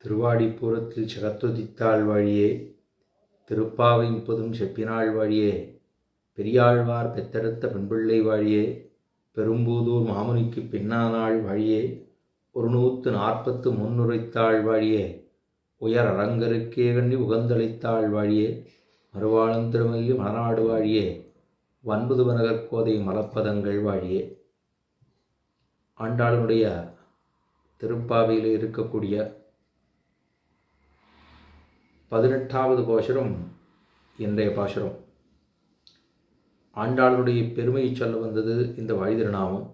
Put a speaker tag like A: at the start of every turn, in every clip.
A: திருவாடிப்பூரத்தில் சிறத்துதித்தாள் வழியே திருப்பாவை முப்பதும் செப்பினாள் வழியே பெரியாழ்வார் பெத்தெடுத்த பெண்பிள்ளை வழியே பெரும்பூதூர் மாமுனிக்கு பின்னானாள் வழியே 140 முன்னுரைத்தாள் வழியே உயர் அரங்கருக்கே கண்ணி உகந்தளித்தாள் வழியே மறுவாளம் திருமல்லி மலநாடு வாழியே வன்புதுவனகற்கோதை மலப்பதங்கள் வாழியே. ஆண்டாளுடைய திருப்பாவையில் இருக்கக்கூடிய 18வது பாசுரம் இன்றைய பாசுரம். ஆண்டாளுடைய பெருமையை சொல்ல வந்தது இந்த வழி திருநாமம்.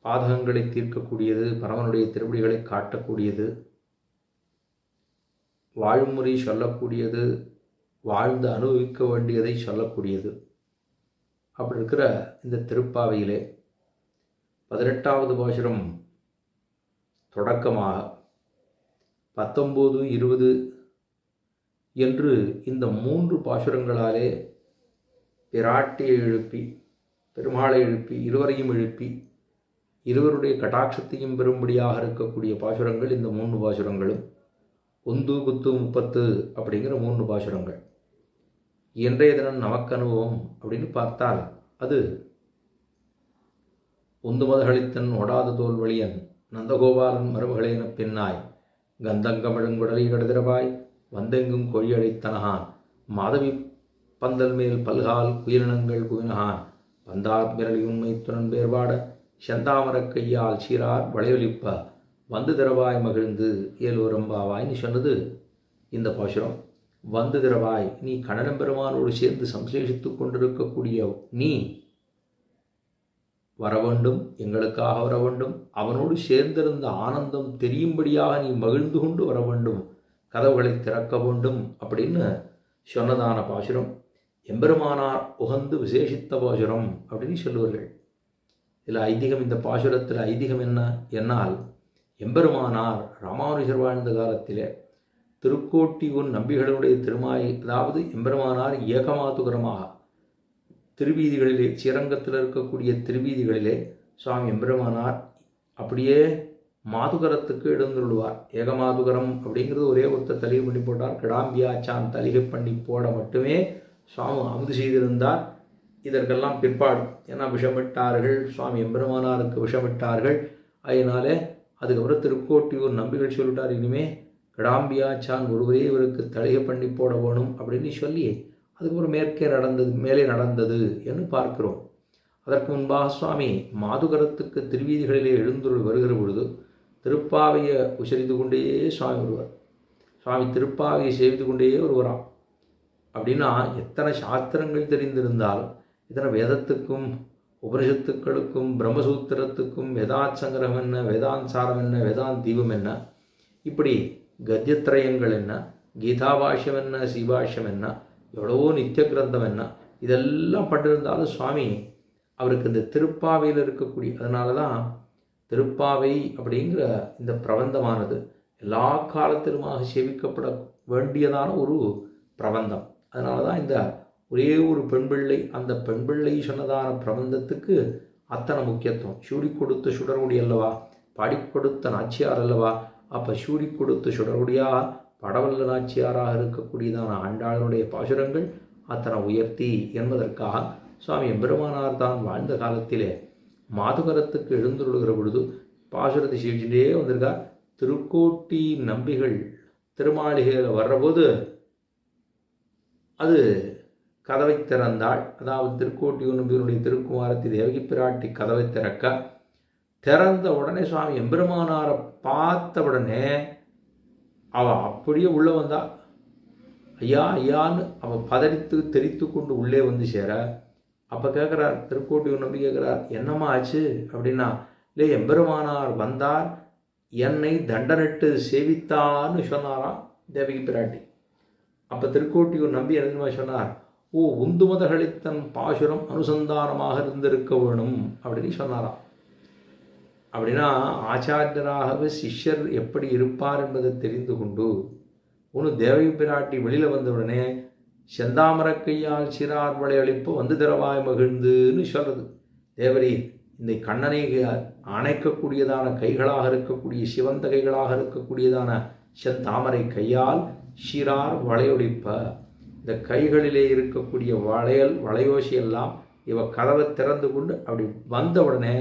A: பாதகங்களை தீர்க்கக்கூடியது, பரமனுடைய திருவடிகளை காட்டக்கூடியது, வாழுமுறை சொல்லக்கூடியது, வாழ்ந்து அனுபவிக்க வேண்டியதை சொல்லக்கூடியது. அப்படி இருக்கிற இந்த திருப்பாவையிலே 18வது பாசுரம் தொடக்கமாக 19, 20 என்று இந்த 3 பாசுரங்களாலே பிராட்டியை எழுப்பி, பெருமாளை எழுப்பி, இருவரையும் எழுப்பி, இருவருடைய கடாட்சத்தையும் பெறும்படியாக இருக்கக்கூடிய பாசுரங்கள் இந்த 3 பாசுரங்களும். 1, 10, 30 அப்படிங்கிற 3 பாசுரங்கள். இன்றைய தினம் நமக்கு அனுபவம் அப்படின்னு பார்த்தால் அது உந்து மதகளித்தன் ஓடாத தோல்வழியன் நந்தகோபாலன் மருமகளேன பின்னாய் கந்தங்கமிழங்குடலை கடுதிரவாய் வந்தெங்கும் கொழியழைத்தனகான் மாதவி பந்தல் மேல் பல்கால் குயிலினங்கள் குவினகான் வந்தார் மிரளி உண்மை துணன் பேர்பாட செந்தாமரக் கையால் சீரார் வளையொலிப்ப வந்து திரவாய் மகிழ்ந்து ஏலோரம்பாவாய்னு சொன்னது இந்த பாசுரம். வந்து திரவாய், நீ கண்ணன் பெருமானோடு சேர்ந்து சம்சேஷித்து கொண்டிருக்கக்கூடிய நீ வர வேண்டும், எங்களுக்காக வர வேண்டும், அவனோடு சேர்ந்திருந்த ஆனந்தம் தெரியும்படியாக நீ மகிழ்ந்து கொண்டு வர வேண்டும், கதவுகளை திறக்க வேண்டும் அப்படின்னு சொன்னதான பாசுரம். எம்பெருமானார் உகந்து விசேஷித்த பாசுரம் அப்படின்னு சொல்லுவார்கள். இதில் ஐதீகம், இந்த பாசுரத்தில் ஐதீகம் என்ன என்னால், எம்பெருமானார் ராமானுஜர் வாழ்ந்த காலத்திலே திருக்கோட்டியூர் நம்பிகளுடைய திருமாய், அதாவது எம்பெருமானார் ஏகமாதுகரமாக திருவீதிகளிலே, ஸ்ரீரங்கத்தில் இருக்கக்கூடிய திருவீதிகளிலே சுவாமி எம்பெருமானார் அப்படியே மாதுகரத்துக்கு எழுந்துள்ளுவார். ஏகமாதுகரம் அப்படிங்கிறது ஒரே ஒருத்தர் தலிகை பண்ணி போட்டார். கிடாம்பியாச்சான் தலிகை பண்ணி போட மட்டுமே சுவாமி அமுது செய்திருந்தார். இதற்கெல்லாம் பிற்பாடு ஏன்னா விஷமிட்டார்கள், சுவாமி எம்பெருமானாருக்கு விஷமிட்டார்கள். அதனாலே அதுக்கப்புறம் திருக்கோட்டியூர் நம்பிகள் சொல்லிட்டார், இனிமே கிடாம்பியாச்சான் ஒருவரே இவருக்கு தலிகை பண்ணி போட வேணும் அப்படின்னு சொல்லி அதுக்கப்புறம் மேலே நடந்தது என்று பார்க்கிறோம். அதற்கு முன்பாக சுவாமி மாதுகரத்துக்கு திருவீதிகளிலே எழுந்துருள் வருகிற பொழுது திருப்பாவையை உச்சரித்து கொண்டே சுவாமி வருவார். சுவாமி திருப்பாவையை செய்து கொண்டே வருவாராம். அப்படின்னா எத்தனை சாஸ்திரங்கள் தெரிந்திருந்தாலும், இத்தனை வேதத்துக்கும் உபனிஷத்துக்களுக்கும் பிரம்மசூத்திரத்துக்கும் வேதாத் சங்கிரகம் என்ன, வேதாந்தாரம் என்ன, வேதாந்த் தீபம் என்ன, இப்படி கத்தியத்திரயங்கள் என்ன, கீதாபாஷ்யம் என்ன, சீபாஷ்யம் என்ன, எவ்வளவோ நித்திய கிரந்தம் என்ன, இதெல்லாம் பண்ணிருந்தாலும் சுவாமி அவருக்கு இந்த திருப்பாவையில் இருக்கக்கூடிய, அதனால தான் திருப்பாவை அப்படிங்கிற இந்த பிரபந்தமானது எல்லா காலத்திலுமாக சேவிக்கப்பட வேண்டியதான ஒரு பிரபந்தம். அதனால தான் இந்த ஒரே ஒரு பெண்பிள்ளை, அந்த பெண்பிள்ளை சொன்னதான பிரபந்தத்துக்கு அத்தனை முக்கியத்துவம். சூடி கொடுத்த சுடர்குடி அல்லவா, பாடிக்கொடுத்த நாச்சியார் அல்லவா, அப்போ சூடி கொடுத்த சுடர்குடியா படவல்ல நாச்சியாராக இருக்கக்கூடியதான ஆண்டாளுடைய பாசுரங்கள் அத்தனை உயர்த்தி என்பதற்காக சுவாமி எம்பெருமானார் தான் வாழ்ந்த காலத்திலே மாதுகரத்துக்கு எழுந்துள்ளுகிற பொழுது பாசுரத்தை செய்கின்றே வந்திருக்கார். திருக்கோட்டி நம்பிகள் திருமாளிகையில் வர்றபோது அது கதவை திறந்தாள். அதாவது திருக்கோட்டியூர் நம்பிகளுடைய திருக்குமாரத்தி தேவகி பிராட்டி கதவை திறந்த உடனே சுவாமி எம்பெருமானாரை பார்த்த உடனே அவள் அப்படியே உள்ளே வந்தா. ஐயா ஐயான்னு அவள் பதறித்து தெரித்து கொண்டு உள்ளே வந்து சேர, அப்போ கேட்குறார் திருக்கோட்டியூர் நம்பி கேட்குறார், என்னம்மா ஆச்சு அப்படின்னா, இல்லை எம்பெருமானார் வந்தார், என்னை தண்டனிட்டு சேவித்தான்னு சொன்னாராம் தேவகி பிராட்டி. அப்போ திருக்கோட்டியூர் நம்பி என்ன சொன்னார், ஓ உந்துமதகளித்தன் பாசுரம் அனுசந்தானமாக இருந்திருக்க வேணும் அப்படின்னு சொன்னாராம். அப்படின்னா ஆச்சாரியராகவே சிஷ்யர் எப்படி இருப்பார் என்பதை தெரிந்து கொண்டு ஒன்று தேவகி பிராட்டி வெளியில் வந்தவுடனே செந்தாமரக் கையால் சிறார் வளையளிப்பு வந்து திரவாய் மகிழ்ந்துன்னு சொல்கிறது. தேவரீர் இந்த கண்ணனை அணைக்கக்கூடியதான கைகளாக இருக்கக்கூடிய சிவந்த கைகளாக இருக்கக்கூடியதான செந்தாமரை கையால் ஷிரார் வளையொலிப்ப, இந்த கைகளிலே இருக்கக்கூடிய வளையோசி எல்லாம் இவ கதவை திறந்து கொண்டு அப்படி வந்த உடனே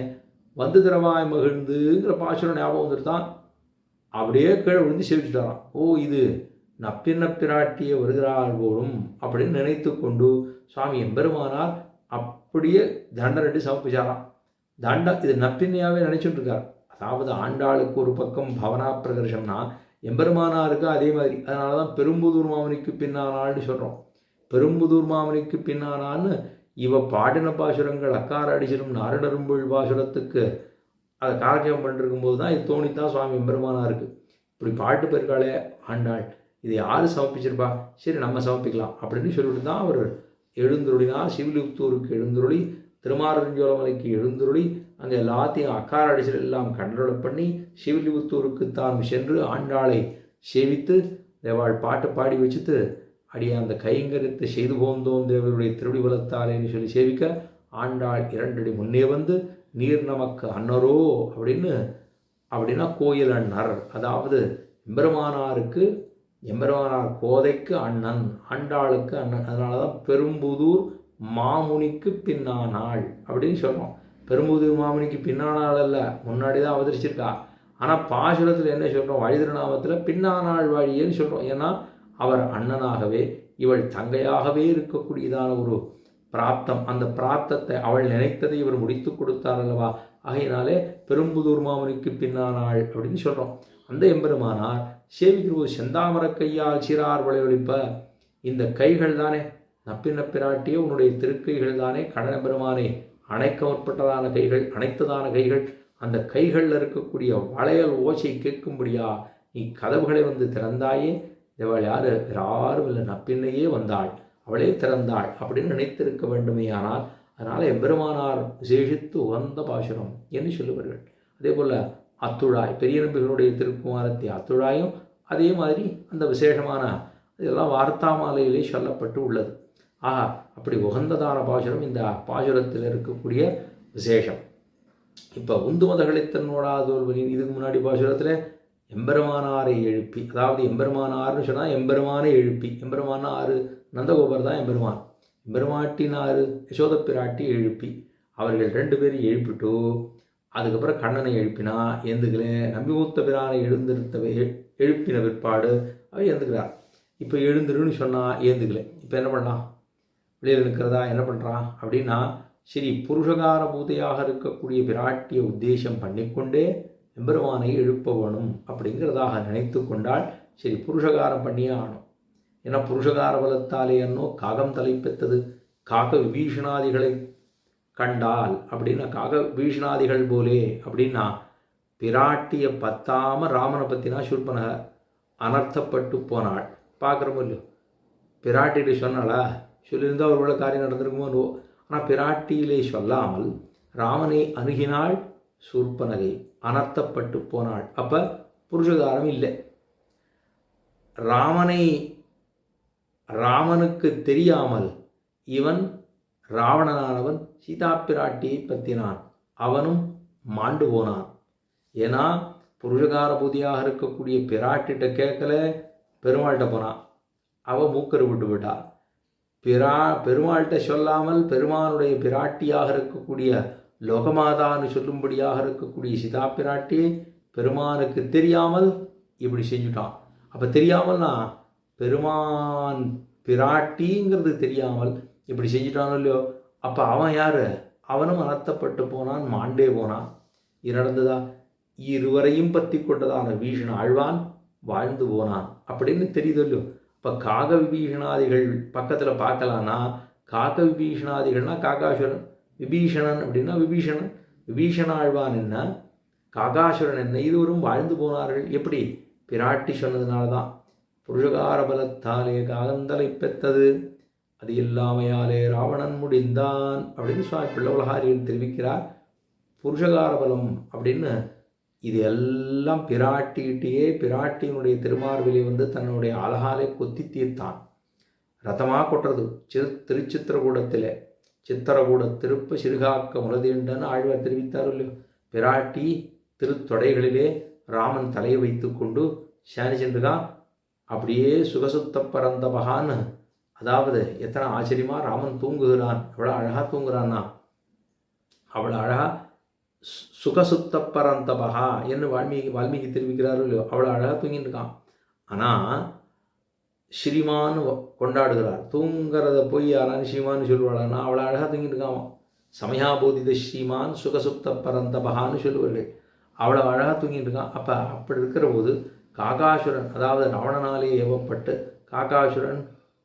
A: வந்து திரவாய் மகிழ்ந்துங்கிற பாசுரம் ஞாபகம் வந்துட்டு அப்படியே கீழே விழுந்து சேவிச்சுட்டாராம். ஓ, இது நப்பின்ன பிராட்டிய வருகிறாள் போலும் அப்படின்னு நினைத்து கொண்டு சுவாமி எம்பெருமானார் அப்படியே தண்டனடி சமர்ப்பிச்சாராம். இது நப்பின்னையாவே நினைச்சுட்டு இருக்கார். அதாவது ஆண்டாளுக்கு ஒரு பக்கம் பவனா பிரகர்ஷம்னா எம்பெருமானாருக்கு அதே மாதிரி. அதனால தான் பெரும்புதூர் மாமனிக்கு பின்னானான்னு சொல்கிறோம். பெரும்புதூர் மாமனிக்கு பின்னானான்னு இவ பாடின பாசுரங்கள் அக்கார அடிச்சிடும் நாரணரும்புள் பாசுரத்துக்கு அதை காலக்கியம் பண்ணிருக்கும் போது தான் இது தோணித்தான் சுவாமி எம்பெருமானாருக்கு. இப்படி பாட்டு போயிருக்காளே ஆண்டாள், இதை யார் சமர்ப்பிச்சிருப்பா, சரி நம்ம சமர்ப்பிக்கலாம் அப்படின்னு சொல்லிட்டு தான் அவர் எழுந்துருளினார். சிவிலிபுத்தூருக்கு எழுந்துருளி, திருமாரஞ்சோலமலைக்கு எழுந்துருளி, அங்கே எல்லாத்தையும் அக்கார அடிச்சல் எல்லாம் கண்டரோல பண்ணி சிவிலிபுத்தூருக்கு தான் சென்று ஆண்டாளை சேவித்து தேவாள் பாட்டு பாடி வச்சுட்டு அடியே அந்த கைங்கரியத்தை செய்து போந்தோம் தேவருடைய திருடி வளர்த்தாலேன்னு சொல்லி சேவிக்க ஆண்டாள் 2 அடி முன்னே வந்து நீர் நமக்கு அன்னரோ அப்படின்னா கோயில் அண்ணர், அதாவது எம்பெருமானார் கோதைக்கு அண்ணன், ஆண்டாளுக்கு அண்ணன். அதனால தான் பெரும்புதூர் மாமுனிக்கு பின்னானாள் அப்படின்னு சொல்கிறோம். பெரும்புதூர் மாமுனிக்கு பின்னானாள் அல்ல, முன்னாடி தான் அவதரிச்சிருக்கா. ஆனால் பாசுரத்தில் என்ன சொல்கிறோம், வழிதிருநாமத்தில் பின்னானாள் வாழியேன்னு சொல்கிறோம். ஏன்னா அவர் அண்ணனாகவே இவள் தங்கையாகவே இருக்கக்கூடியதான ஒரு பிராப்தம். அந்த பிராப்தத்தை அவள் நினைத்ததை இவர் முடித்து கொடுத்தார் அல்லவா. ஆகையினாலே பெரும்புதூர் மாமுனிக்கு பின்னானாள் அப்படின்னு சொல்கிறோம். அந்த எம்பெருமானார் சேவிக்கிற ஒரு செந்தாமர கையால் சிறார் வளையொலிப்ப, இந்த கைகள் தானே நப்பின்ன பிராட்டியே உன்னுடைய திருக்கைகள் தானே கண்ணன பெருமானை அணைக்க முற்பட்டதான கைகள், அணைத்ததான கைகள். அந்த கைகளில் இருக்கக்கூடிய வளையல் ஓசை கேட்கும்படியா நீ கதவுகளை வந்து திறந்தாயே. இவள் யார், யாரும் இல்லை, நப்பின்னையே வந்தாள், அவளே திறந்தாள் அப்படின்னு நினைத்திருக்க வேண்டுமே. ஆனால் அதனால் எம்பெருமானார் விசேஷித்து உகந்த பாசுரம் என்று சொல்லுவார்கள். அதே போல் அத்துழாய், பெரிய நம்பிகளுடைய திருக்குமாரத்தை அத்துழாயும் அதே மாதிரி அந்த விசேஷமான இதெல்லாம் வார்த்தா மாலையிலே சொல்லப்பட்டு உள்ளது. ஆஹா, அப்படி உகந்ததான பாசுரம் இந்த பாசுரத்தில் இருக்கக்கூடிய விசேஷம். இப்போ உந்துமதகளை தன்னோடாதோல்வனின் இதுக்கு முன்னாடி பாசுரத்தில் எம்பெருமானாரை எழுப்பி, அதாவது எம்பெருமானார்னு சொன்னால் எம்பெருமானை எழுப்பி, எம்பெருமானா ஆறு நந்தகோபர் தான் எம்பெருமான், எம்பெருமாட்டினாரு யசோத பிராட்டி எழுப்பி, அவர்கள் 2 பேரும் எழுப்பிட்டு அதுக்கப்புறம் கண்ணனை எழுப்பினா ஏந்துக்கல, நம்பிமூத்த பிரானை எழுப்பின பிற்பாடு அவர் ஏந்துக்கிறார். இப்போ எழுந்துருன்னு சொன்னால் ஏந்துக்கல. இப்போ என்ன பண்ணலாம், வெளியில் நிற்கிறதா என்ன பண்ணுறான் அப்படின்னா, சரி புருஷகார பூதையாக இருக்கக்கூடிய பிராட்டியை உத்தேசம் பண்ணிக்கொண்டே எம்பெருமானை எழுப்ப வேணும் அப்படிங்கிறதாக நினைத்து கொண்டால் சரி புருஷகாரம் பண்ணியே ஆகணும். ஏன்னா புருஷகார பலத்தாலே என்னோ காகம் தலை பெற்றது, காக விபீஷணாதிகளை கண்டால் அப்படின்னா காக விபீஷணாதிகள் போலே அப்படின்னா பிராட்டியை பத்தாமல் ராமனை பற்றினா சூர்பனக அனர்த்தப்பட்டு போனாள். பார்க்குறோமோ இல்லையோ, பிராட்டியிலே சொன்னாளா, சொல்லியிருந்தால் ஒரு வேளை காரியம் நடந்திருக்குமோ. ஆனால் பிராட்டியிலே சொல்லாமல் ராமனை அணுகினாள் சூர்பனகை, அனர்த்தப்பட்டு போனாள். அப்போ புருஷகாரம் இல்லை. ராமனுக்கு தெரியாமல் இவன் ராவணனானவன் சீதா பிராட்டியை பற்றினான், அவனும் மாண்டு போனான். ஏன்னா புருஷகார பூதியாக இருக்கக்கூடிய பிராட்டிகிட்ட கேட்கல, பெருமாள்கிட்ட போனான், அவள் மூக்கரு விட்டு விட்டா. பெருமாள்கிட்ட சொல்லாமல் பெருமானுடைய பிராட்டியாக இருக்கக்கூடிய லோகமாதான்னு சொல்லும்படியாக இருக்கக்கூடிய சீதா பிராட்டியை பெருமானுக்கு தெரியாமல் இப்படி செஞ்சுட்டான். அப்போ தெரியாமல்னா பெருமான் பிராட்டிங்கிறது தெரியாமல் இப்படி செஞ்சுட்டானோ இல்லையோ, அப்போ அவன் யார், அவனும் அனர்த்தப்பட்டு போனான், மாண்டே போனான். இது நடந்ததா, இருவரையும் பற்றி கொண்டதான விபீஷண ஆழ்வான் வாழ்ந்து போனான் அப்படின்னு தெரியுதோ இல்லையோ. இப்போ காக விபீஷணாதிகள் பக்கத்தில் பார்க்கலான்னா, காக விபீஷணாதிகள்னா காகாசுரன், விபீஷணன் அப்படின்னா விபீஷண ஆழ்வான் என்ன, காகாசுரன் என்ன, இருவரும் வாழ்ந்து போனார்கள். எப்படி, பிராட்டி சொன்னதுனால தான். புருஷகார பலத்தாலே காகந்தலை பெற்றது, அது இல்லாமையாலே ராவணன் முடிந்தான் அப்படின்னு சுவாமி பிள்ளவலகாரியன் தெரிவிக்கிறார். புருஷகார பலம் அப்படின்னு இது எல்லாம் பிராட்டிகிட்டேயே பிராட்டியினுடைய திருமார்பிலே வந்து தன்னுடைய அழகாலே கொத்தி தீர்த்தான். ரதமாக கொட்டுறது திருச்சித்திரகூடத்தில் சித்திரகூட திருப்ப சிறுகாக்க முலதீண்டன்னு ஆழ்வார் தெரிவித்தார் இல்லையோ. பிராட்டி திருத்தொடைகளிலே ராமன் தலையை வைத்து கொண்டு சாணிச்சென்றுகான். அப்படியே சுகசுத்த பரந்தபகான்னு, அதாவது எத்தனை ஆச்சரியமாக ராமன் தூங்குகிறான், அவ்வளோ அழகாக தூங்குறான்னா, அவ்வளோ அழகாக சுகசுத்த பரந்தபகா என்று வால்மீகி தெரிவிக்கிறாரோ இல்லையோ, அவ்வளோ அழகாக தூங்கிட்டு இருக்கான். ஆனால் ஸ்ரீமான்னு கொண்டாடுகிறார். தூங்குறத போய் யாரான்னு ஸ்ரீமான்னு சொல்லுவாளான்னா அவ்வளோ அழகாக தூங்கிட்டு இருக்கான். சமயாபோதித ஸ்ரீமான் சுகசுப்த பரந்தபகான்னு சொல்லுவார்கள். அவ்வளோ அழகாக தூங்கிட்டு இருக்கான். அப்படி இருக்கிற போது காகாசுரன், அதாவது ராவணனாலே ஏவப்பட்டு காகாசுரன்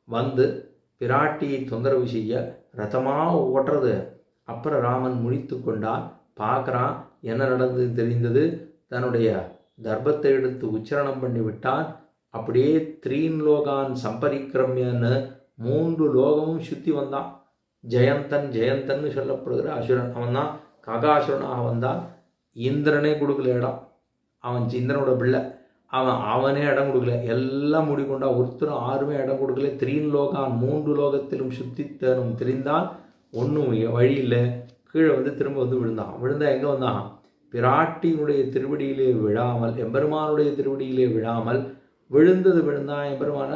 A: வந்து பிராட்டியை தொந்தரவு செய்ய ரதமாக ஓட்டுறது. அப்புறம் ராமன் முழித்து கொண்டான். பார்க்குறான், என்ன நடந்தது தெரிந்தது. தன்னுடைய தர்பத்தை எடுத்து உச்சரணம் பண்ணி விட்டான். அப்படியே 3 லோகான் சம்பரிக்கிரமியன்னு 3 லோகமும் சுற்றி வந்தான். ஜெயந்தன்னு சொல்லப்படுகிற அசுரன் அவன் தான். காகாசுரனாக வந்தான். இந்திரனே கொடுக்கல இடம். அவன் இந்திரனோட பிள்ளை. அவனே இடம் கொடுக்கல. எல்லாம் முடிக்கொண்டா. ஒருத்தரும் யாருமே இடம் கொடுக்கல. 3 லோகான் 3 லோகத்திலும் சுத்தித்தனும் தெரிந்தான். ஒன்றும் வழி இல்லை. கீழே வந்து திரும்ப வந்து விழுந்தா எங்கே வந்தான்? பிராட்டியினுடைய திருவடியிலே விழாமல், எம்பெருமானுடைய திருவடியிலே விழாமல் விழுந்தான். எம்பெருமான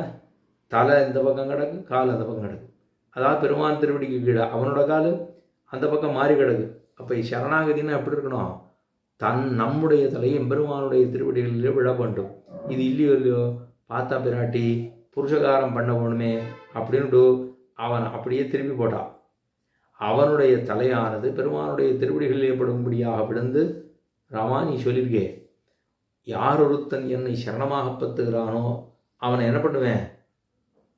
A: தலை இந்த பக்கம் கிடக்கு, கால் அந்த பக்கம் கிடக்கு. அதாவது பெருமான் திருவடிக்கு கீழே அவனோட கால் அந்த பக்கம் மாறி கிடக்கு. அப்போ சரணாகதினா எப்படி இருக்கணும்? நம்முடைய தலையை எம்பெருமானுடைய திருவடிகளிலே விழ வேண்டும். இது இல்லையோ பார்த்தா பிராட்டி புருஷகாரம் பண்ண போகணுமே அப்படின்ட்டு அவன் அப்படியே திரும்பி போட்டான். அவனுடைய தலையானது பெருமானுடைய திருவடிகளில் ஏற்படும்படியாக விழுந்து, ராமா நீ சொல்லியிருக்கே, யார் ஒருத்தன் என்னை சரணமாக பத்துகிறானோ அவனை என்ன பண்ணுவேன்?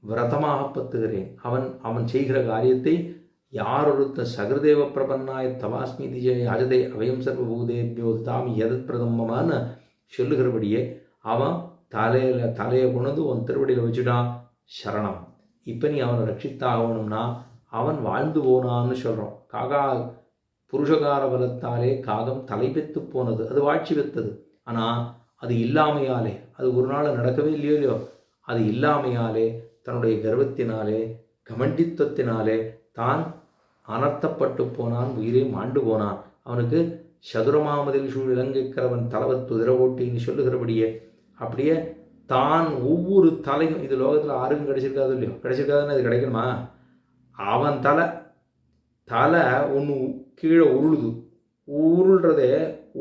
A: விரதமாக பத்துகிறேன். அவன் செய்கிற காரியத்தை யார் ஒருத்தன் சகிருதேவ பிரபன்னாய தவாஸ்மி திஜே யாஜதே அவயம் சர்வபூதேபியோ தாமி எதத் பிரதமமான்னு சொல்லுகிறபடியே அவன் தலையை கொண்டு உன் திருவடியில் வச்சுட்டான். சரணம். இப்போ நீ அவனை ரட்சித்தாகணும்னா அவன் வாழ்ந்து போனான்னு சொல்கிறோம். புருஷகார பலத்தாலே காகம் தலை பெற்று போனது, அது வாழ்ச்சி பெற்றது. ஆனால் அது இல்லாமையாலே, அது ஒரு நாள் நடக்கவே இல்லையோ, அது இல்லாமையாலே தன்னுடைய கர்வத்தினாலே கமண்டித்துவத்தினாலே தான் அனர்த்தப்பட்டு போனான். உயிரை மாண்டு போனான். அவனுக்கு சதுரமாமதில் சூழ் இலங்கைக்கிறவன் தலவத்து உதிரவோட்டின்னு சொல்லுகிறபடியே அப்படியே தான் ஒவ்வொரு தலையும், இது லோகத்தில் யாருக்கும் கிடைச்சிருக்காது இல்லையோ, கிடைச்சிருக்காதுன்னு அது கிடைக்கணுமா? அவன் தலை ஒன்று கீழே உருள்றதே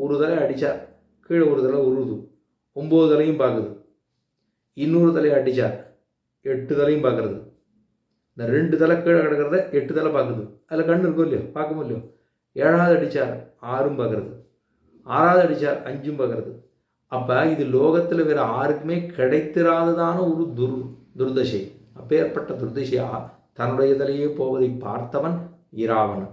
A: ஒரு தலை அடித்தார், கீழே ஒரு தலை உருளுது, 9 தலையும் பார்க்குது. இன்னொரு தலையை அடித்தார், 8 தலையும் பார்க்குறது. இந்த 2 தலை கீழே கிடக்கிறத 8 தலை பார்க்குது. அதில் கண்ணு இருக்கோ இல்லையோ, பார்க்க இல்லையோ. 7வது அடித்தார், 6ம் பார்க்குறது. 6வது அடித்தார், 5ம் பார்க்குறது. அப்போ இது லோகத்தில் வேறு யாருக்குமே கிடைத்திராததான ஒரு துர்தசை. அப்பேற்பட்ட துர்தசையாக தன்னுடைய தலையே போவதை பார்த்தவன் இராவணன்.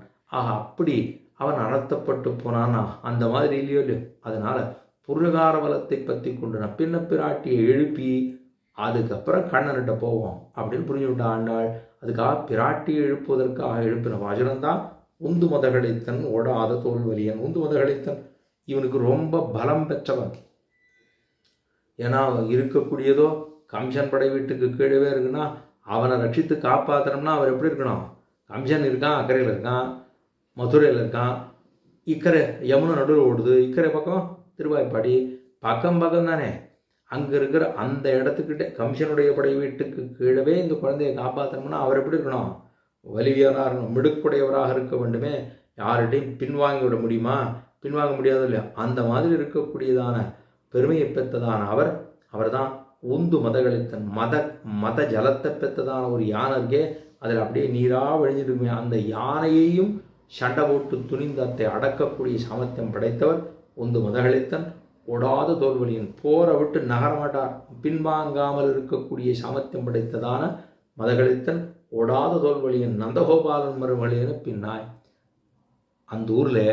A: அப்படி அவன் அனர்த்தப்பட்டு போனான்னா அந்த மாதிரி இல்லையோ இல்லையோ. அதனால் புருஷகார பலத்தை பற்றி கொண்டு நப்பின்ன பிராட்டியை எழுப்பி அதுக்கப்புறம் கண்ணன்கிட்ட போவோம் அப்படின்னு புரிஞ்சு விட்டா ஆண்டாள். அதுக்காக பிராட்டியை எழுப்புவதற்காக எழுப்பின வாசனம்தான் உந்து மதகளைத்தன் ஓடாத தோல்வலியன். உந்து மதகளைத்தன் இவனுக்கு ரொம்ப பலம் பெற்றவன். ஏன்னா இருக்கக்கூடியதோ கம்சன் படை வீட்டுக்கு கீழவே இருக்குன்னா அவனை ரட்சித்து காப்பாற்றணும்னா அவர் எப்படி இருக்கணும்? கம்சன் இருக்கான், அக்கறையில் இருக்கான், மதுரையில் இருக்கான், இக்கரை யமுனை நடுவில் ஓடுது, இக்கரை பக்கம் திருவாய்ப்பாடி, பக்கம் தானே. அங்கே இருக்கிற அந்த இடத்துக்கிட்டே கம்சனுடைய படை வீட்டுக்கு கீழவே இந்த குழந்தையை காப்பாற்றணும்னா அவர் எப்படி இருக்கணும்? வலிவியராக இருக்கணும், மிடுக்குடையவராக இருக்க வேண்டுமே. யார்கிட்டையும் பின்வாங்கி விட முடியுமா? பின்வாங்க முடியாது இல்லையா? அந்த மாதிரி இருக்கக்கூடியதான பெருமையை பெற்றதான அவர் தான் உந்து மதகளித்தன். மத ஜலத்தை பெற்றதான ஒரு யானை இருக்கே, அதில் அப்படியே நீராக வழிஞ்சிருக்குமே. அந்த யானையையும் சண்டை போட்டு துணிந்து அதை அடக்கக்கூடிய சாமர்த்தியம் படைத்தவர் உந்து மதகளித்தன். ஓடாத தோல்வலியன். போரை விட்டு நகரமாட்டார், பின்வாங்காமல் இருக்கக்கூடிய சாமர்த்தியம் படைத்ததான மதகளித்தன் ஓடாத தோல்வலியன். நந்தகோபாலன் மருமகளேன்னு பின்னாய். அந்த ஊரில்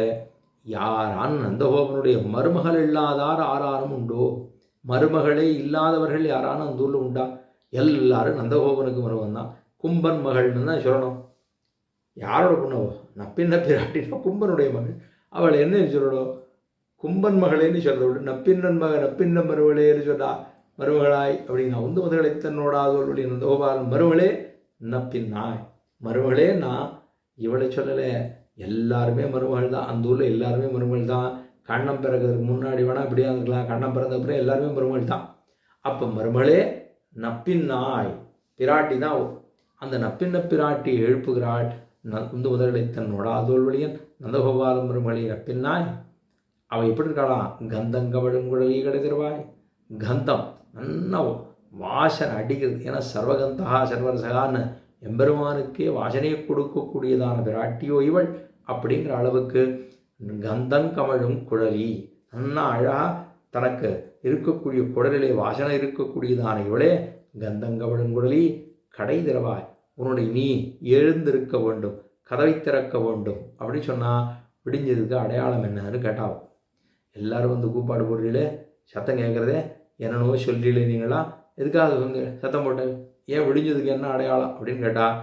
A: யாரான் நந்தகோபனுடைய மருமகள் இல்லாதார் ஆறாரும் உண்டோ? மருமகளே இல்லாதவர்கள் யாரானும் அந்த ஊரில் உண்டா? எல்லாரும் நந்தகோபனுக்கு மருமகன் தான். கும்பன் மகள்னு தான் சொல்லணும். யாரோட பொண்ணவோ? நப்பின்ன பிராட்டினா கும்பனுடைய மகள். அவளை என்ன சொல்லணும்? கும்பன் மகளேன்னு சொல்கிறத விட நப்பின்னன் நப்பின்ன மருமகளேன்னு சொன்னா மருமகளாய் அப்படின்னா உந்து முதலை தன்னோடாதோல் வழி நந்தகோபாலன் மருமகளே நப்பின்னாய். மருமகளே நான் இவளை சொல்லலை, எல்லாருமே மருமகள் தான். அந்த ஊரில் எல்லாருமே மருமகள் தான். கண்ணன் பிறக்கிறதுக்கு முன்னாடி வேணால் இப்படியா இருக்கலாம், கண்ணன் பிறந்த அப்புறம் எல்லாருமே மருமகள் தான். அப்போ மருமகளே நப்பின் நாய் பிராட்டி தான். அந்த நப்பின்ன பிராட்டி எழுப்புகிறாள். உந்து முதலை தன்னோட அதோல்வழியன் நந்தகோபாலம் மருமகளி நப்பின் நாய். அவள் எப்படி இருக்காளாம்? கந்தங்கவழுங்குழலி கிடைத்திருவாய். கந்தம் நல்லா வாசனை அடிக்கிறது. ஏன்னா சர்வகந்தகா சர்வரசகான்னு எம்பெருமானுக்கே வாசனையை கொடுக்கக்கூடியதான பிராட்டியோ இவள். அப்படிங்கிற அளவுக்கு கந்தங்கமழும் குழலி நல்லா அழகாக தனக்கு இருக்கக்கூடிய குடலிலே வாசனை இருக்கக்கூடியதான இவளே கந்தங்கமழும் குழலி கடை திறவாய். உன்னுடைய நீ எழுந்திருக்க வேண்டும், கதவை திறக்க வேண்டும் அப்படின்னு சொன்னால் விடிஞ்சதுக்கு அடையாளம் என்னன்னு கேட்டாவும். எல்லாரும் வந்து கூப்பாடு போடுறீங்களே, சத்தம் கேட்குறதே, என்னென்னவோ சொல்றீங்களே, நீங்களா எதுக்காக வந்து சத்தம் போட்டேன், ஏன் விடிஞ்சதுக்கு என்ன அடையாளம் அப்படின்னு கேட்டால்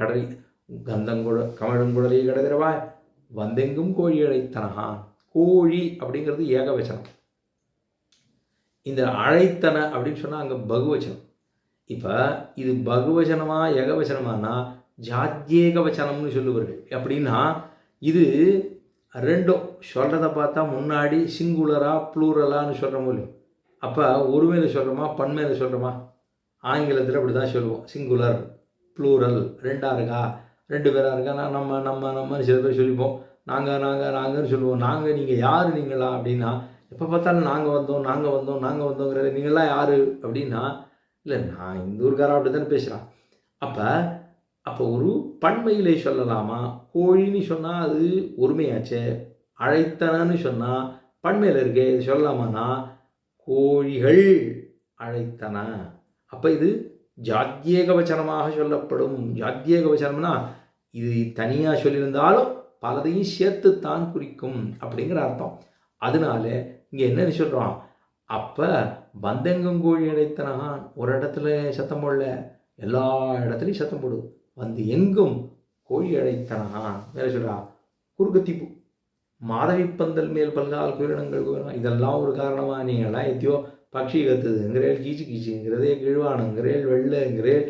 A: கடவி கமழுங்குடலையை கடதிரவாய் வந்தெங்கும் கோழி அழைத்தனஹான். கோழி அப்படிங்கிறது ஏகவச்சனம். இந்த அழைத்தன அப்படின்னு சொன்னால் அங்கே பகுவச்சனம். இப்போ இது பகுவச்சனமா ஏகவச்சனமானா ஜாத்யேகவச்சனம்னு சொல்லுவார்கள். அப்படின்னா இது ரெண்டும் சொல்கிறத பார்த்தா முன்னாடி சிங்குலரா ப்ளூரலான்னு சொல்கிற முடியும். அப்போ ஒருமையில் சொல்கிறோமா பன்மையில் சொல்கிறோமா? ஆங்கிலத்தில் அப்படி தான் சொல்லுவோம். சிங்குலர் ப்ளூரல் ரெண்டாக இருக்கா, ரெண்டு பேராக இருக்கா, நம்ம சில பேர் சொல்லிப்போம். நாங்கன்னு சொல்லுவோம். நீங்கள் யார் நீங்களா அப்படின்னா, எப்போ பார்த்தாலும் நாங்கள் வந்தோங்கிறத நீங்களாம் யார் அப்படின்னா, இல்லை நான் இந்த ஊருக்காரா அப்படி தானே பேசுகிறான். அப்போ ஒரு பன்மையிலே சொல்லலாமா? கோழின்னு சொன்னால் அது ஒருமையாச்சே. அழைத்தனன்னு சொன்னால் பன்மையில் இருக்கே, இது சொல்லலாமான்னா கோழிகள் அழைத்தன. அப்போ இது ஜாத்யேகவச்சனமாக சொல்லப்படும். ஜாத்யேகவச்சனம்னா இது தனியாக சொல்லியிருந்தாலும் பலதையும் சேர்த்துத்தான் குறிக்கும் அப்படிங்கிற அர்த்தம். அதனால இங்கே என்னன்னு சொல்கிறோம்? அப்போ பந்தெங்கும் கோழி அழைத்தனகான். ஒரு இடத்துல சத்தம் போடல, எல்லா இடத்துலையும் சத்தம் போடு. வந்து எங்கும் கோழி அழைத்தனகான். வேற சொல்கிறா குறுக்கத்திப்பு மாதவி பந்தல் மேல் பல்கால் குயிரினங்கள் இதெல்லாம் ஒரு காரணமாக நீங்கள்லாம் எத்தியோ பக்ஷி கத்துதுங்கிறேள், கீச்சுங்கிறதே கிழ்வானுங்கிறேள், வெள்ளைங்கிறேள்,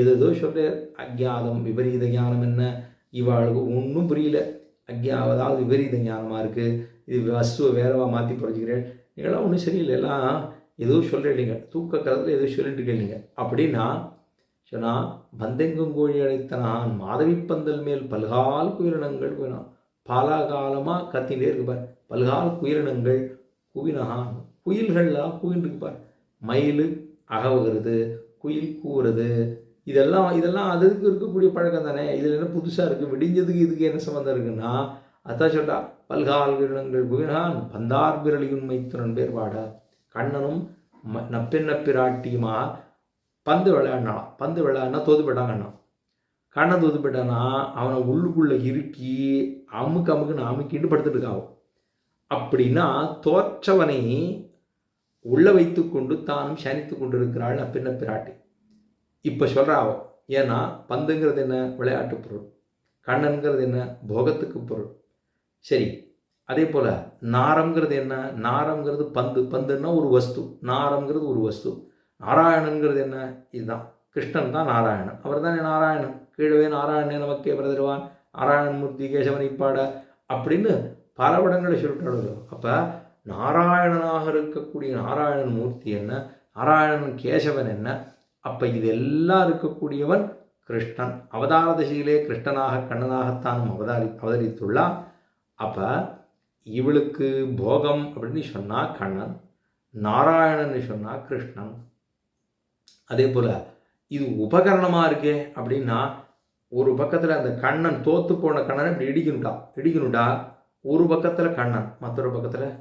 A: எதோ சொல்கிற அக்ஞாதம் விபரீத ஞானம் என்ன இவாளுக்கு ஒன்றும் புரியல. அதாவது விபரீத ஞானமாக இருக்குது. இது வஸ்துவை வேறவா மாற்றி புரிஞ்சுக்கிறேன். நீங்களாம் ஒன்றும் சரியில்லை, எல்லாம் ஏதோ சொல்கிறீங்க, தூக்க காலத்தில் ஏதோ சொல்லிட்டு இருக்கீங்க அப்படின்னா சொன்னால் பந்தெங்கும் கோழி அழைத்தனான் மாதவி பந்தல் மேல் பல்கால் குயிரினங்கள் குவினான். பல காலமாக கத்திகிட்டே இருக்குப்பார். பல்கால் குயிரினங்கள் குவினகான். குயில்கள்லாம் குயில் இருக்குப்பார். மயில் அகவுகிறது, குயில் கூவுறது, இதெல்லாம் அதுக்கு இருக்கக்கூடிய பழக்கம் தானே. இதில் என்ன புதுசாக இருக்குது? விடிஞ்சதுக்கு இதுக்கு என்ன சம்மந்தம் இருக்குன்னா அதான் சொல்கிறா பல்கால் வீரனங்கள் குவினான் பந்தார் பிறலியும் மைத்துனன் பேர் பாடா. கண்ணனும் நப்பெண்ண பிராட்டியுமா பந்து விளையாடினான். பந்து விளையாடினா தோதுப்பட்டான் கண்ணன். கண்ணன் தோதுப்பட்டானா அவனை உள்ளுக்குள்ளே இறுக்கி அமுக்குன்னு அமுக்கிட்டு படுத்துட்டு இருக்காவும். அப்படின்னா தோற்றவனை உள்ள வைத்து கொண்டு தானும் சனித்து கொண்டு இருக்கிறாள் நப்பெண்ண பிராட்டி. இப்போ சொல்கிறாவோ. ஏன்னா பந்துங்கிறது என்ன? விளையாட்டு பொருள். கண்ணன்கிறது என்ன? போகத்துக்கு பொருள். சரி, அதே போல் நாரம்ங்கிறது என்ன? நாரம்ங்கிறது பந்து. பந்துன்னா ஒரு வஸ்து, நாரம்ங்கிறது ஒரு வஸ்து. நாராயணன்கிறது என்ன? இதுதான். கிருஷ்ணன் தான் நாராயணன். அவர் தானே நாராயணன். கீழவே நாராயணனே நமக்கே பிரதருவான், நாராயணன் மூர்த்தி கேசவனை பாட அப்படின்னு பல படங்களை சொல்லிட்டாடு. அப்போ நாராயணனாக இருக்கக்கூடிய நாராயணன் மூர்த்தி என்ன, நாராயணன் கேசவன் என்ன? அப்போ இதெல்லாம் இருக்கக்கூடியவன் கிருஷ்ணன். அவதார திசையிலே கிருஷ்ணனாக கண்ணனாகத்தானும் அவதரித்துள்ளான். அப்போ இவளுக்கு போகம் அப்படின்னு சொன்னால் கண்ணன், நாராயணன்னு சொன்னால் கிருஷ்ணன். அதே போல் இது உபகரணமாக இருக்கே அப்படின்னா ஒரு பக்கத்தில் அந்த கண்ணன் தோத்து போன கண்ணனை இப்படி இடிக்கணுட்டா ஒரு பக்கத்தில் கண்ணன், மற்றொரு பக்கத்தில்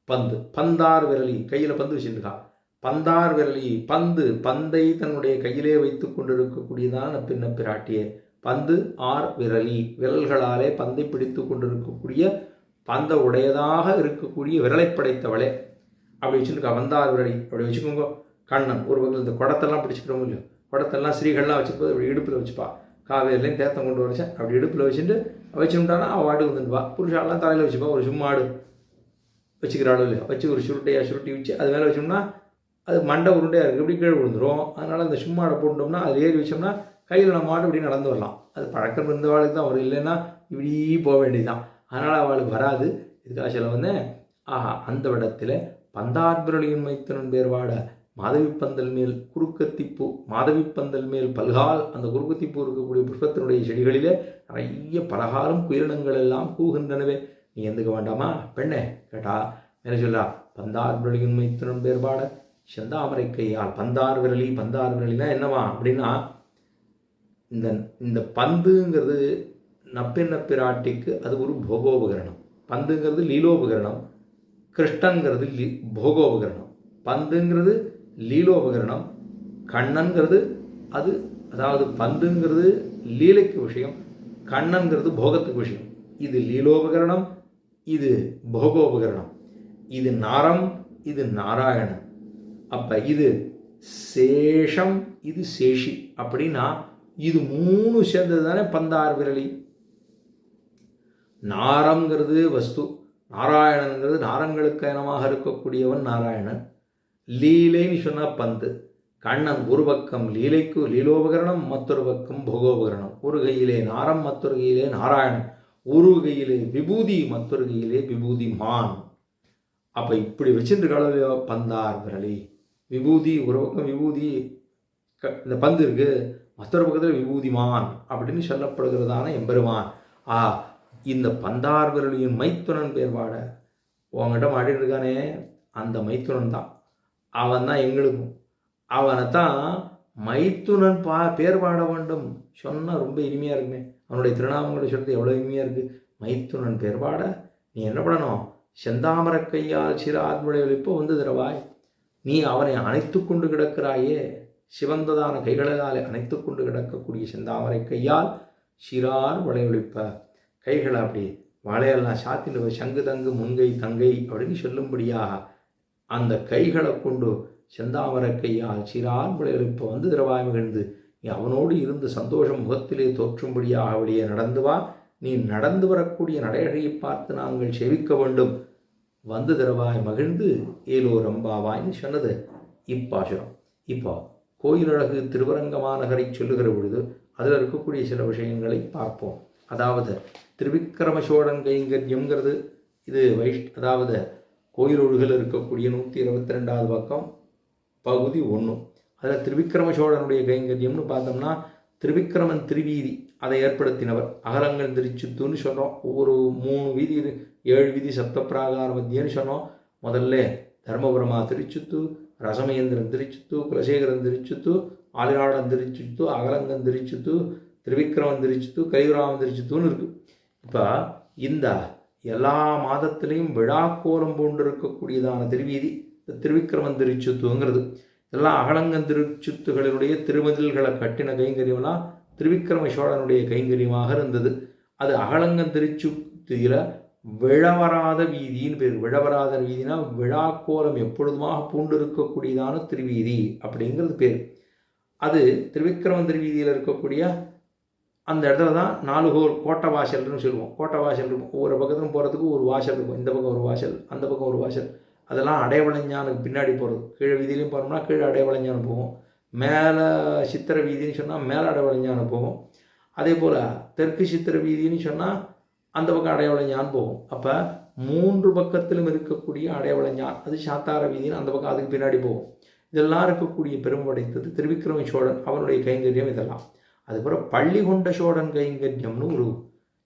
A: பந்து. பந்தார் விரலி கையில் பந்து வச்சுருக்கா. பந்தார் விரலி பந்தை தன்னுடைய கையிலே வைத்து கொண்டிருக்கக்கூடியதான பின்ன பிராட்டியே. பந்து ஆர் விரலி விரல்களாலே பந்தை பிடித்து கொண்டிருக்கக்கூடிய பந்த உடையதாக இருக்கக்கூடிய விரலை படைத்தவளே அப்படி வச்சுருக்கா. வந்தார் விரலி அப்படி வச்சுக்கோங்க. கண்ணன் ஒரு பக்கத்தில் இந்த குடத்தெல்லாம் பிடிச்சிக்கிறோம் இல்லையோ, குடத்தெல்லாம் ஸ்ரீகள்லாம் வச்சுருப்போது அப்படி இடுப்பில் வச்சுப்பா. காவேரிலையும் தேத்தம் கொண்டு வச்சேன் அப்படி இடுப்பில் வச்சுட்டு வச்சுட்டானா அவள் வாட்டுக்கு வந்துடுவா. புருஷாலாம் தலையில் வச்சுப்பா. ஒரு சும்மாடு வச்சுக்கிறாளோ இல்லையோ வச்சு ஒரு சுருட்டி வச்சு அது மேலே வச்சோம்னா அது மண்டை உருண்டையாக இருக்குது, இப்படி கீழே விழுந்துடும். அதனால் அந்த சும்மாடை போட்டோம்னா அது ஏறி வச்சோம்னா கையில் நம்ம மாட்டு இப்படி நடந்து வரலாம். அது பழக்கம் இருந்தவாளுக்கு தான் வரும், இல்லைன்னா இப்படி போக வேண்டியதுதான். அதனால் அவளுக்கு வராது. இதுக்காக சொல்ல வந்தேன். அந்த இடத்துல பந்தார்பிரளியின் மைத்தனன் பேர்வாட மாதவிப்பந்தல் மேல் குறுக்கத்திப்பூ, மாதவிப்பந்தல் மேல் பல்கால், அந்த குறுக்கத்திப்பூ இருக்கக்கூடிய புஷ்பத்தினுடைய செடிகளிலே நிறைய பலகாலம் குயிலினங்கள் எல்லாம் கூகின்றனவே, நீ எந்துக்க வேண்டாமா பெண்ணே கேட்டா என்ன சொல்லா, பந்தார்பிரளியின் மைத்தனன் பேர்வாட செந்தாமரை கையால். பந்தார் விரலி, பந்தார் விரலினா என்னவா அப்படின்னா, இந்த பந்துங்கிறது நப்பெண்ண பிராட்டிக்கு அது ஒரு போகோபகரணம். பந்துங்கிறது லீலோபகரணம், கிருஷ்ணங்கிறது போகோபகரணம். பந்துங்கிறது லீலோபகரணம், கண்ணன்கிறது அது, அதாவது பந்துங்கிறது லீலைக்கு விஷயம், கண்ணன்கிறது போகத்துக்கு விஷயம். இது லீலோபகரணம், இது போகோபகரணம். இது நாரம், இது நாராயணன். அப்போ இது சேஷம், இது சேஷி. அப்படின்னா இது மூணு சேர்ந்தது தானே பந்தார் விரலி. நாரங்கிறது வஸ்து, நாராயணனுங்கிறது நாரங்களுக்கு இனமாக இருக்கக்கூடியவன் நாராயணன். லீலைன்னு சொன்னால் பந்து. கண்ணன் ஒரு பக்கம் லீலைக்கு லீலோபகரணம், மற்றொரு பக்கம் போகோபகரணம். ஒரு கையிலே நாரம், மற்றொரு கையிலே நாராயணன். ஒரு கையிலே விபூதி, மற்றொரு கையிலே விபூதி மான். அப்போ இப்படி வச்சுருக்காளோ பந்தார் விரலி. விபூதி ஒரு பக்கம், விபூதி இந்த பந்து இருக்கு, மற்றொரு பக்கத்தில் விபூதிமான் அப்படின்னு சொல்லப்படுகிறதான எம்பெருமான். இந்த பந்தார் விரலியின் மைத்துனன் பேர்வாட உங்ககிட்ட மாட்டிட்டு இருக்கானே, அந்த மைத்துனன் தான். அவன் தான் எங்களுக்கும். அவனைத்தான் மைத்துனன் பேர் பாட வேண்டும் சொன்னால் ரொம்ப இனிமையாக இருக்குமே. அவனுடைய திருநாமங்களை சொல்றது எவ்வளோ இனிமையாக இருக்குது. மைத்துனன் பேர் பாட நீ என்ன பண்ணணும், செந்தாமரை கையால் சிறார்முறை ஒழிப்போ வந்து தரவாய். நீ அவனை அணைத்து கொண்டு கிடக்கிறாயே, சிவந்ததான கைகளால் அணைத்து கொண்டு கிடக்கக்கூடிய செந்தாமரை கையால் சிறார் வளையொழிப்ப. கைகளை அப்படி வளையெல்லாம் சாத்திட்டு சங்கு தங்கு முன்கை தங்கை அப்படின்னு சொல்லும்படியாக அந்த கைகளை கொண்டு செந்தாமரை கையால் சிறார் வளையொழிப்ப வந்து திரவாய் மகிழ்ந்து நீ அவனோடு இருந்து சந்தோஷம் முகத்திலே தோற்றும்படியாக அவளியே நடந்து வா. நீ நடந்து வரக்கூடிய நடையழகை பார்த்து நாங்கள் செவிக்க வேண்டும். வந்து திரவாய் மகிழ்ந்து ஏலோ ரம்பாவாய்னு சொன்னது இப்பாசுரம். இப்போ கோயிலழகு திருவரங்கமாநகரை சொல்லுகிற பொழுது அதில் இருக்கக்கூடிய சில விஷயங்களை பார்ப்போம். அதாவது திருவிக்கிரம சோழன் கைங்கரியம்ங்கிறது இது அதாவது கோயிலொழுகில் இருக்கக்கூடிய 122வது பக்கம் பகுதி 1. அதில் திருவிக்கிரம சோழனுடைய கைங்கரியம்னு பார்த்தோம்னா, திருவிக்கிரமன் திருவீதி அதை ஏற்படுத்தினவர். அகலங்கள் திருச்சுத்துன்னு சொன்னோம். ஒவ்வொரு 3 வீதி 7 வீதி சப்தப்பிராகார மத்தியன்னு சொன்னோம். முதல்ல தர்மபுரமா திருச்சுத்து, ரசமேந்திரன் திருச்சுத்து, குலசேகரன் திருச்சுத்து, ஆலிநாடன் திருச்சுத்து, அகலங்கன் திருச்சுத்து, திருவிக்கிரமன் திருச்சுத்து, கலியுராமன் திருச்சுத்துன்னு இருக்குது. இப்போ இந்த எல்லா மாதத்திலையும் விழாக்கோலம் போன்று இருக்கக்கூடியதான திருவீதி திருவிக்கிரமன் திருச்சுத்துங்கிறது. எல்லாம் அகலங்கன் திருச்சுத்துகளினுடைய திருமதில்களை கட்டின கைங்கரியம்லாம் திருவிக்கிரம சோழனுடைய கைங்கரியமாக இருந்தது. அது அகலங்கன் திருச்சுத்தியில் விழவராத வீதின்னு பேர். விழவராத வீதினா விழாக்கோலம் எப்பொழுதுமாக பூண்டு இருக்கக்கூடியதான திருவீதி அப்படிங்கிறது பேர். அது திருவிக்கிரமன் திருவீதியில் இருக்கக்கூடிய அந்த இடத்துல தான் 4 கோட்டை வாசல்னு சொல்லுவோம். கோட்டை வாசல் இருக்கும். ஒவ்வொரு பக்கத்துக்கும் போகிறதுக்கு ஒரு வாசல் இருக்கும். இந்த பக்கம் ஒரு வாசல், அந்த பக்கம் ஒரு வாசல். அதெல்லாம் அடைவளைஞ்சானுக்கு பின்னாடி போகிறது. கீழே வீதியிலையும் போகிறோம்னா கீழே அடைவளைஞ்சானு போகும். மேலே சித்திர வீதின்னு சொன்னால் மேலே அடைவளைஞ்சானு போகும். அதே போல் தெற்கு சித்திர வீதின்னு சொன்னால் அந்த பக்கம் அடைவளைஞ்சான் போகும். அப்போ 3 பக்கத்திலும் இருக்கக்கூடிய அடைவளைஞ்சான் அது சாத்தார வீதின்னு அந்த பக்கம் அதுக்கு பின்னாடி போகும். இதெல்லாம் இருக்கக்கூடிய பெருமை படைத்தது திருவிக்கிரம சோழன், அவனுடைய கைங்கரியம் இதெல்லாம். அதுக்கப்புறம் பள்ளிகொண்ட சோழன் கைங்கரியம்னு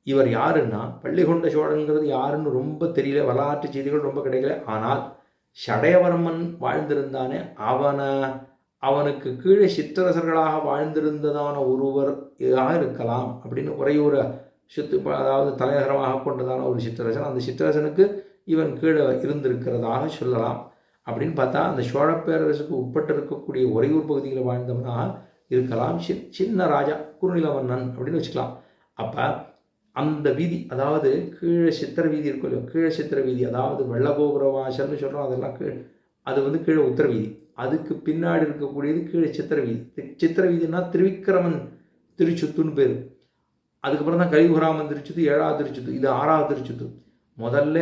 A: இவர் யாருன்னா, பள்ளிகொண்ட சோழன்கிறது யாருன்னு ரொம்ப தெரியல, வரலாற்று செய்திகள் ரொம்ப கிடைக்கல. ஆனால் சடையவர்மன் வாழ்ந்திருந்தானே, அவனுக்கு கீழே சிற்றரசர்களாக வாழ்ந்திருந்ததான ஒருவர் இருக்கலாம் அப்படின்னு உறையூரை அதாவது தலைநகரமாக கொண்டதான ஒரு சிற்றரசன். அந்த சிற்றரசனுக்கு இவன் கீழே இருந்திருக்கிறதாக சொல்லலாம். அப்படின்னு பார்த்தா அந்த சோழ பேரரசுக்கு உட்பட்டு இருக்கக்கூடிய உறையூர் பகுதியில் வாழ்ந்தவனாக இருக்கலாம். சின்ன ராஜா குறுநில மன்னன் அப்படின்னு வச்சுக்கலாம். அப்போ அந்த வீதி, அதாவது கீழே சித்திர வீதி இருக்கும் இல்லையோ, கீழே சித்திர வீதி அதாவது வெள்ளகோபுர வாசல்னு சொல்கிறோம். அதெல்லாம் அது கீழே உத்தர வீதி. அதுக்கு பின்னாடி இருக்கக்கூடியது கீழே சித்திர வீதி. சித்திர வீதினா திருவிக்கிரமன் திருச்சுத்துன்னு பேர். அதுக்கப்புறம் தான் கலியுராமன் திருச்சுத்து, 7வது திருச்சுத்து, இது 6வது திருச்சுத்து. முதல்ல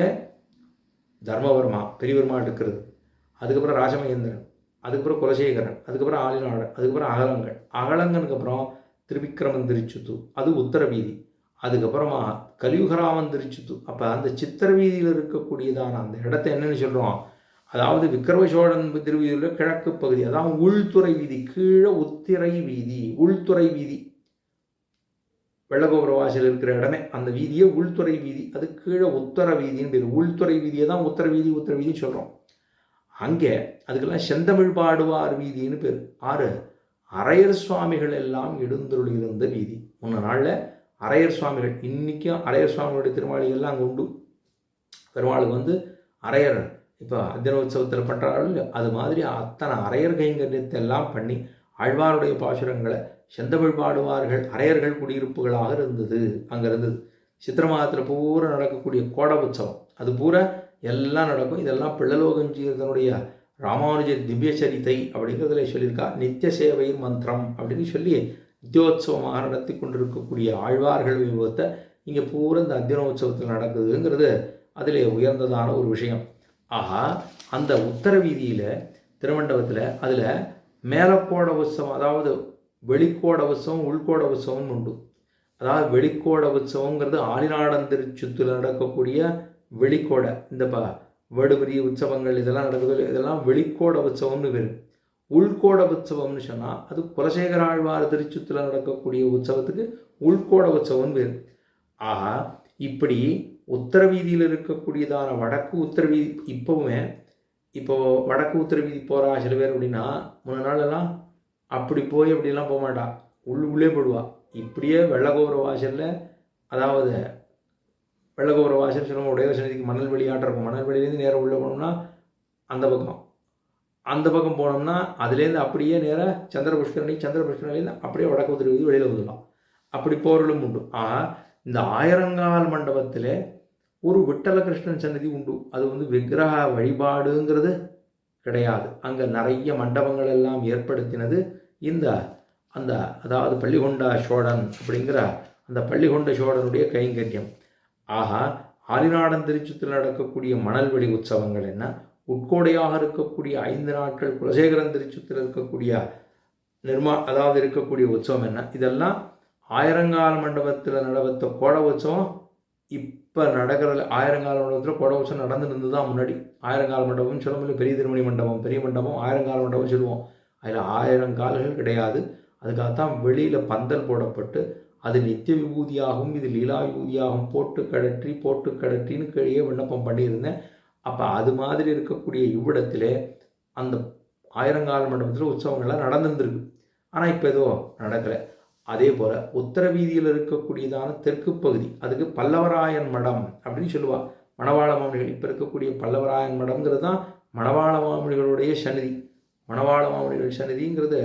A: தர்மவர்மா பெரியவர்மா இருக்கிறது, அதுக்கப்புறம் ராஜமகேந்திரன், அதுக்கப்புறம் குலசேகரன், அதுக்கப்புறம் ஆலிநாடன், அதுக்கப்புறம் அகலங்கனுக்கு அப்புறம் திருவிக்கிரமன் திருச்சுத்து, அது உத்தர வீதி. அதுக்கப்புறமா கலியுகராமன் திருச்சுத்து. அப்போ அந்த சித்திர வீதியில் இருக்கக்கூடியதான அந்த இடத்த என்னன்னு சொல்கிறோம், அதாவது விக்கிரமசோழன் திருவீதியில் கிழக்கு பகுதி, அதாவது உள்துறை வீதி, கீழே உத்திரை வீதி, உள்துறை வீதி. வெள்ளகோபுர வாசல் இருக்கிற இடமே அந்த வீதியே உள்துறை வீதி, அது கீழே உத்தர வீதின்னு பேர். உள்துறை வீதியை தான் உத்தர வீதின்னு சொல்கிறோம். அங்கே அதுக்கெல்லாம் செந்தமிழ் பாடுவார் வீதின்னு பேர். அரையர் சுவாமிகள் எல்லாம் எழுந்தருள் இருந்த வீதி. முன்ன நாளில் அரையர் சுவாமிகள், இன்றைக்கும் அரையர் சுவாமிகளுடைய திருமாளிகள்லாம் அங்கே உண்டு. பெருமாளுக்கு அரையர் இப்போ அத்தியன உற்சவத்தில் பண்ணுறாள், அது மாதிரி அத்தனை அரையர் கைங்கரியத்தை எல்லாம் பண்ணி ஆழ்வாருடைய பாசுரங்களை செந்தமிழ் பாடுவார்கள் அரையர்கள் குடியிருப்புகளாக இருந்தது. அங்கே இருந்தது. சித்திர மாதத்தில் பூரா நடக்கக்கூடிய கோட உற்சவம் அது பூரா எல்லாம் நடக்கும். இதெல்லாம் பிள்ளலோகஞ்சீரனுடைய ராமானுஜர் திவ்ய சரித்தை அப்படிங்கிறதுல சொல்லியிருக்கா. நித்திய சேவை மந்திரம் அப்படின்னு சொல்லி நித்தியோத்சவமாக நடத்தி கொண்டிருக்கக்கூடிய ஆழ்வார்கள் விபவத்தை இங்கே பூரா இந்த அத்தியனோத்சவத்தில் நடக்குதுங்கிறது அதில் உயர்ந்ததான ஒரு விஷயம். ஆகா, அந்த உத்தர வீதியில் திருமண்டபத்தில் அதில் மேலக்கோட உற்சவம், அதாவது வெளிக்கோட உற்சவம் உள்கோட உற்சவம்னு உண்டு. அதாவது வெளிக்கோட உற்சவங்கிறது ஆளிநாடன் திருச்சுத்தில் நடக்கக்கூடிய வெளிக்கோடை, இந்த வடுபரி உற்சவங்கள் இதெல்லாம் நடக்குது, இதெல்லாம் வெளிக்கோட உற்சவம்னு பேர். உள்கோட உற்சவம்னு சொன்னால் அது குலசேகர ஆழ்வார் திருச்சுத்தில் நடக்கக்கூடிய உற்சவத்துக்கு உள்கோட உற்சவம்னு பேர். ஆகா, இப்படி உத்தர வீதியில் இருக்கக்கூடியதான வடக்கு உத்தர வீதி இப்போவுமே வடக்கு உத்தர வீதி போகிறா சில பேர் அப்படின்னா, முன்ன நாளெல்லாம் அப்படி போய் அப்படிலாம் போக மாட்டா, உள்ளே போடுவா. இப்படியே வெள்ளகோபுர வாசலில், அதாவது வெள்ளகோபுர வாசல் சொல்லுவோம், உடைய சன்னதிக்கு மணல் வெளியாட்டம் இருக்கும். மணல் வெளியிலேருந்து நேராக உள்ளே போனோம்னா அந்த பக்கம் போனோம்னா அதுலேருந்து அப்படியே நேராக சந்திர புஷ்கரணிலேருந்து அப்படியே வடக்கு உத்தர வீதி வெளியில் வந்துடலாம். அப்படி போகிறதும் உண்டு. இந்த ஆயிரங்கால் மண்டபத்தில் ஒரு விட்டல கிருஷ்ணன் சன்னதி உண்டு. அது விக்கிரக வழிபாடுங்கிறது கிடையாது. அங்கே நிறைய மண்டபங்கள் எல்லாம் ஏற்படுத்தினது அதாவது பள்ளிகொண்ட சோழன் அப்படிங்கிற அந்த பள்ளிகொண்ட சோழனுடைய கைங்கரியம். ஆளிநாடன் திருச்சுத்தில் நடக்கக்கூடிய மணல்வெளி உற்சவங்கள் என்ன, உட்கோடையாக இருக்கக்கூடிய 5 நாட்கள் குலசேகரன் திருச்சுத்தில் இருக்கக்கூடிய அதாவது இருக்கக்கூடிய உற்சவம் என்ன, இதெல்லாம் ஆயிரங்கால் மண்டபத்தில் நடத்த கோட உற்சவம் இப்போ நடக்கிறதுல. ஆயிரங்கால் மண்டபத்தில் கோட உற்சவம் நடந்துட்டு இருந்தது தான் முன்னாடி. ஆயிரங்கால் மண்டபம்னு சொல்ல முடியல, பெரிய திருமணி மண்டபம், பெரிய மண்டபம், ஆயிரங்கால் மண்டபம் சொல்லுவோம். அதில் 1000 கால்கள் கிடையாது. அதுக்காகத்தான் வெளியில் பந்தல் போடப்பட்டு அது நித்திய விபூதியாகவும் இது லீலா விபூதியாகவும் போட்டு கடற்றின்னு கீழே விண்ணப்பம் பண்ணியிருந்தேன். அப்போ அது மாதிரி இருக்கக்கூடிய இவ்விடத்திலே அந்த ஆயிரங்கால் மண்டபத்தில் உற்சவங்கள்லாம் நடந்துருந்துருக்கு. ஆனால் இப்போ ஏதோ நடக்கலை. அதே போல் உத்தர வீதியில் இருக்கக்கூடியதான தெற்கு பகுதி, அதுக்கு பல்லவராயன் மடம் அப்படின்னு சொல்லுவாள். மணவாள மாமணிகள் இப்போ இருக்கக்கூடிய பல்லவராயன் மடம்ங்கிறது தான் மணவாள மாமணிகளுடைய சன்னதி. மணவாள மாமணிகள் சன்னதிங்கிறது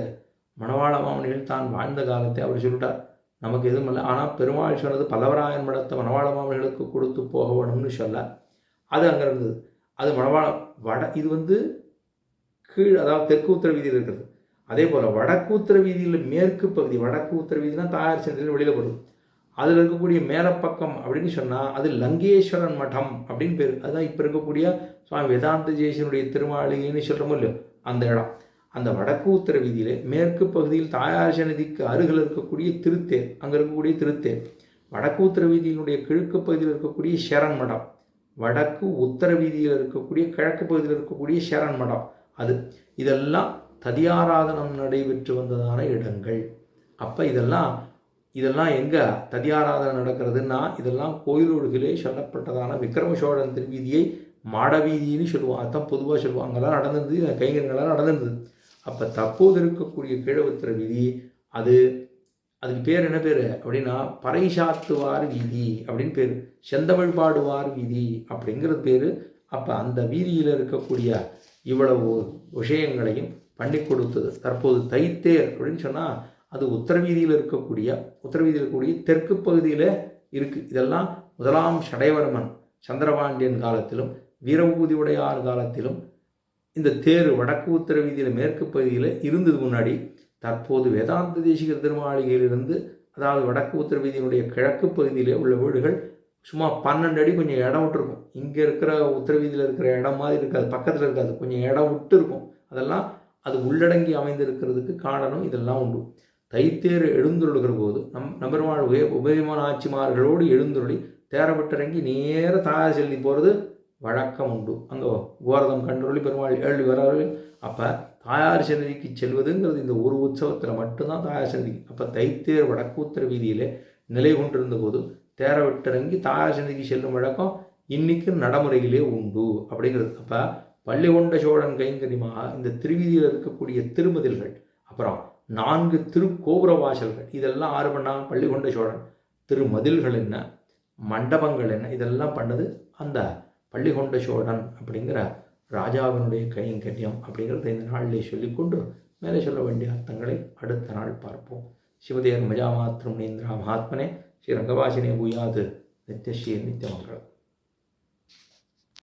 A: மணவாள மாமணிகள் தான் வாழ்ந்த காலத்தை அவர் சொல்லிட்டார். நமக்கு எதுவும் இல்லை. ஆனால் பெருமாள் சொன்னது பல்லவராயன் மடத்தை மணவாள மாமணிகளுக்கு கொடுத்து போக வேணும்னு சொல்ல. அது அங்கே இருந்தது. அது மணவாள இது கீழ், அதாவது தெற்கு உத்தர வீதியில் இருக்கிறது. அதே போல் வடக்கு உத்தர வீதியில் மேற்கு பகுதி, வடக்கு உத்தர வீதினா தாயார் சன்னதியில் வெளியில் வருது. அதில் இருக்கக்கூடிய மேலப்பக்கம் அப்படின்னு சொன்னால் அது லங்கேஸ்வரன் மடம் அப்படின்னு பேர். அதுதான் இப்போ இருக்கக்கூடிய சுவாமி வேதாந்த ஜெயசனுடைய திருமாளிகைன்னு சொல்கிறோமோ இல்லையோ அந்த இடம். அந்த வடக்கு உத்தர வீதியில் மேற்கு பகுதியில் தாயார் சன்னதிக்கு அருகில் இருக்கக்கூடிய திருத்தேர், அங்கே இருக்கக்கூடிய திருத்தேர். வடக்கு உத்தர வீதியினுடைய கிழக்கு பகுதியில் இருக்கக்கூடிய ஷேரன் மடம், வடக்கு உத்தர வீதியில் இருக்கக்கூடிய கிழக்கு பகுதியில் இருக்கக்கூடிய ஷேரன் மடம். இதெல்லாம் ததியாராதனம் நடைபெற்று வந்ததான இடங்கள். அப்போ இதெல்லாம் எங்கே ததியாராதனை நடக்கிறதுன்னா, இதெல்லாம் கோயிலூடுகளே சொல்லப்பட்டதான விக்கிரம சோழன் திருவீதியை மாடவீதின்னு சொல்லுவோம். அதுதான் பொதுவாக சொல்லுவோம். அங்கெல்லாம் நடந்திருந்தது, கைங்கரியங்கள்லாம் நடந்திருந்தது. அப்போ தற்போது இருக்கக்கூடிய கீழவுத்திர வீதி அதுக்கு பேர் என்ன பேர் அப்படின்னா பறைசாத்துவார் வீதி அப்படின்னு பேர், செந்தமிழ் பாடுவார் வீதி அப்படிங்கிறது பேர். அப்போ அந்த வீதியில் இருக்கக்கூடிய இவ்வளவு விஷயங்களையும் பண்ணி கொடுத்தது. தற்போது தைத்தேர் அப்படின்னு சொன்னால் அது உத்தர வீதியில் இருக்கக்கூடிய தெற்கு பகுதியில் இருக்குது. இதெல்லாம் முதலாம் சடையவர்மன் சந்திரபாண்டியன் காலத்திலும் வீரபூதி உடையார் காலத்திலும் இந்த தேர் வடக்கு உத்தர வீதியில் மேற்கு பகுதியில் இருந்தது முன்னாடி. தற்போது வேதாந்த தேசிகர் திருமாளிகையிலிருந்து, அதாவது வடக்கு உத்தர வீதியினுடைய கிழக்கு பகுதியிலே உள்ள வீடுகள் சும்மா 12 அடி கொஞ்சம் இடம் விட்டுருக்கும். இங்கே இருக்கிற உத்தர வீதியில் இருக்கிற இடம் மாதிரி இருக்காது, பக்கத்தில் இருக்காது, கொஞ்சம் இடம் விட்டு இருக்கும். அதெல்லாம் அது உள்ளடங்கி அமைந்திருக்கிறதுக்கு காரணம் இதெல்லாம் உண்டு. தைத்தேர் எழுந்துருளுகிற போது நம்பெருமாள் உபயமான ஆட்சிமார்களோடு எழுந்துருளி தேர விட்டிறங்கி நேர தாயார் செல்வி போகிறது வழக்கம் உண்டு. அங்கே கோரதம் கண்டுருளி பெருமாள் ஏழு வராரு. அப்போ தாயார் சன்னதிக்கு செல்வதுங்கிறது இந்த ஒரு உற்சவத்தில் மட்டும்தான் தாயார் சன்னதிக்கு. அப்போ தைத்தேர் வடக்கு உத்தர வீதியிலே நிலை கொண்டிருந்த போது தேர விட்டிறங்கி தாயார் சன்னதிக்கு செல்லும் வழக்கம் இன்னைக்கு நடைமுறையிலே உண்டு அப்படிங்கிறது. அப்போ பள்ளிகொண்ட சோழன் கைங்கரியமாக இந்த திருவீதியில் இருக்கக்கூடிய திருமதில்கள், அப்புறம் 4 திருக்கோபுர வாசல்கள், இதெல்லாம் ஆறு பண்ணாங்க பள்ளிகொண்ட சோழன். திருமதில்கள் என்ன, மண்டபங்கள் என்ன, இதெல்லாம் பண்ணது அந்த பள்ளிகொண்ட சோழன் அப்படிங்கிற ராஜாவினுடைய கைங்கரியம் அப்படிங்கிறத இந்த நாளிலே சொல்லிக்கொண்டு மேலே சொல்ல வேண்டிய அர்த்தங்களை அடுத்த நாள் பார்ப்போம். சிவதேர் மஜாமாத்திரம் நேந்திரா மகாத்மனே ஸ்ரீ ரங்கவாசினே பூயாது நித்யஸ்ரீ நித்தியமங்கலம்.